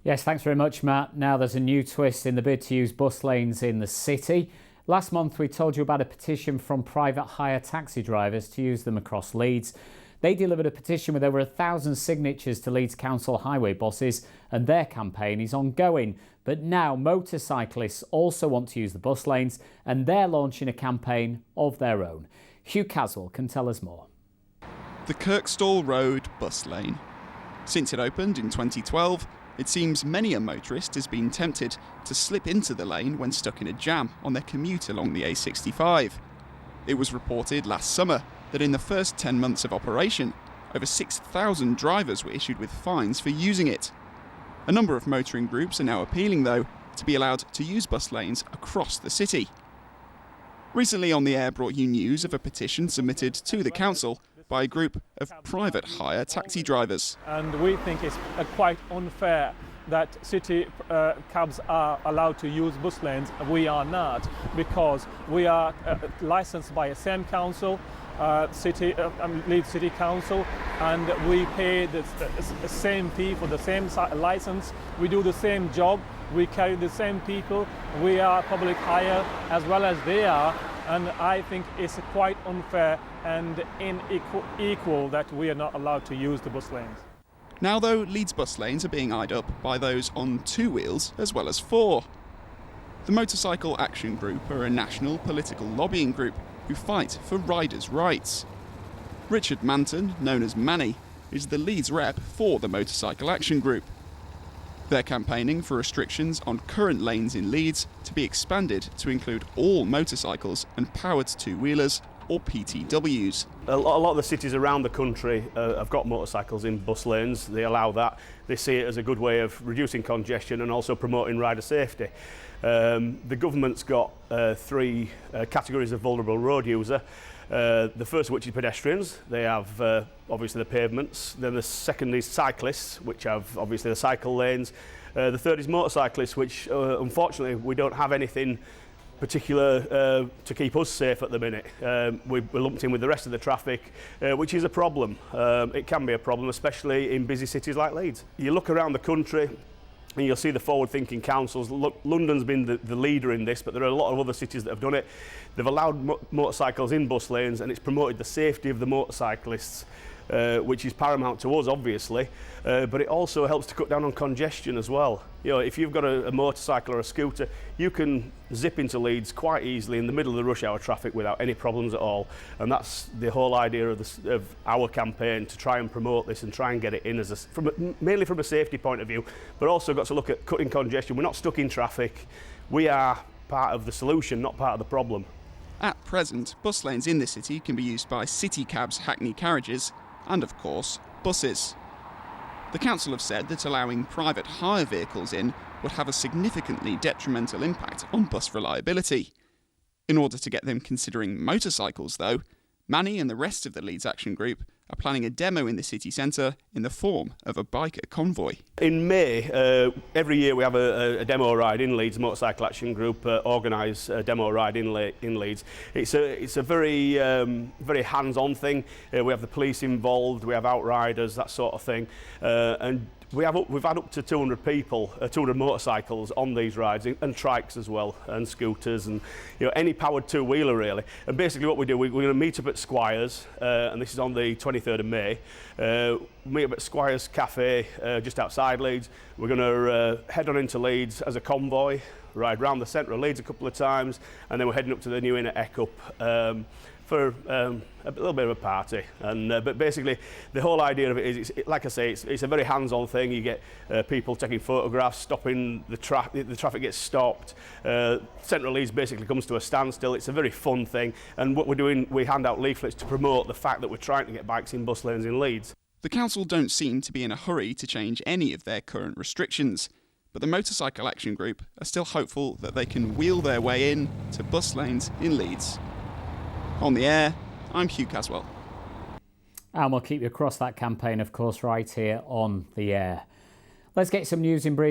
Yes, thanks very much, Matt. Now there's a new twist in the bid to use bus lanes in the city. Last month we told you about a petition from private hire taxi drivers to use them across Leeds. They delivered a petition with over 1,000 signatures to Leeds Council highway bosses, and their campaign is ongoing. But now motorcyclists also want to use the bus lanes, and they're launching a campaign of their own. Hugh Caswell can tell us more. The Kirkstall Road bus lane. Since it opened in 2012, it seems many a motorist has been tempted to slip into the lane when stuck in a jam on their commute along the A65. It was reported last summer that in the first 10 months of operation, over 6,000 drivers were issued with fines for using it. A number of motoring groups are now appealing, though, to be allowed to use bus lanes across the city. Recently on the Aire brought you news of a petition submitted to the council by a group of private hire taxi drivers. And we think it's quite unfair that city cabs are allowed to use bus lanes. We are not, because we are licensed by the same council, Leeds City Council, and we pay the same fee for the same license. We do the same job, we carry the same people, we are public hire as well as they are, and I think it's quite unfair and unequal that we are not allowed to use the bus lanes. Now though, Leeds bus lanes are being eyed up by those on 2 wheels as well as 4. The Motorcycle Action Group are a national political lobbying group who fight for riders' rights. Richard Manton, known as Manny, is the Leeds rep for the Motorcycle Action Group. They're campaigning for restrictions on current lanes in Leeds to be expanded to include all motorcycles and powered 2-wheelers or PTWs. A lot of the cities around the country have got motorcycles in bus lanes. They allow that. They see it as a good way of reducing congestion and also promoting rider safety. The government's got 3 categories of vulnerable road user. The first of which is pedestrians. They have obviously the pavements. Then the second is cyclists, which have obviously the cycle lanes. The third is motorcyclists, which unfortunately we don't have anything particular to keep us safe at the minute. We're lumped in with the rest of the traffic, which is a problem. It can be a problem, especially in busy cities like Leeds. You look around the country and you'll see the forward-thinking councils. Look, London's been the leader in this, but there are a lot of other cities that have done it. They've allowed motorcycles in bus lanes, and it's promoted the safety of the motorcyclists, which is paramount to us, obviously, but it also helps to cut down on congestion as well. You know, if you've got a motorcycle or a scooter, you can zip into Leeds quite easily in the middle of the rush hour traffic without any problems at all. And that's the whole idea of our campaign, to try and promote this and try and get it in as mainly from a safety point of view, but also got to look at cutting congestion. We're not stuck in traffic. We are part of the solution, not part of the problem. At present, bus lanes in the city can be used by city cabs, hackney carriages, and of course, buses. The council have said that allowing private hire vehicles in would have a significantly detrimental impact on bus reliability. In order to get them considering motorcycles, though, Manny and the rest of the Leeds Action Group are planning a demo in the city centre in the form of a biker convoy. In May, every year we have a demo ride in Leeds. Motorcycle Action Group organise a demo ride in Leeds. It's a very hands-on thing. We have the police involved, we have outriders, that sort of thing, and we've had up to 200 people, 200 motorcycles on these rides, and trikes as well, and scooters, and any powered 2-wheeler really. And basically what we do, we're going to meet up at Squires, and this is on the 23rd of May. Meet up at Squires Cafe just outside Leeds. We're going to head on into Leeds as a convoy, ride round the centre of Leeds a couple of times, and then we're heading up to the new inn at Ekup for a little bit of a party. And but basically the whole idea of it is, like I say, it's a very hands-on thing. You get people taking photographs, stopping the traffic gets stopped. Central Leeds basically comes to a standstill. It's a very fun thing, and what we're doing, we hand out leaflets to promote the fact that we're trying to get bikes in bus lanes in Leeds. The council don't seem to be in a hurry to change any of their current restrictions, but the Motorcycle Action Group are still hopeful that they can wheel their way in to bus lanes in Leeds. On the Aire, I'm Hugh Caswell. And we'll keep you across that campaign, of course, right here on the Aire. Let's get some news in brief.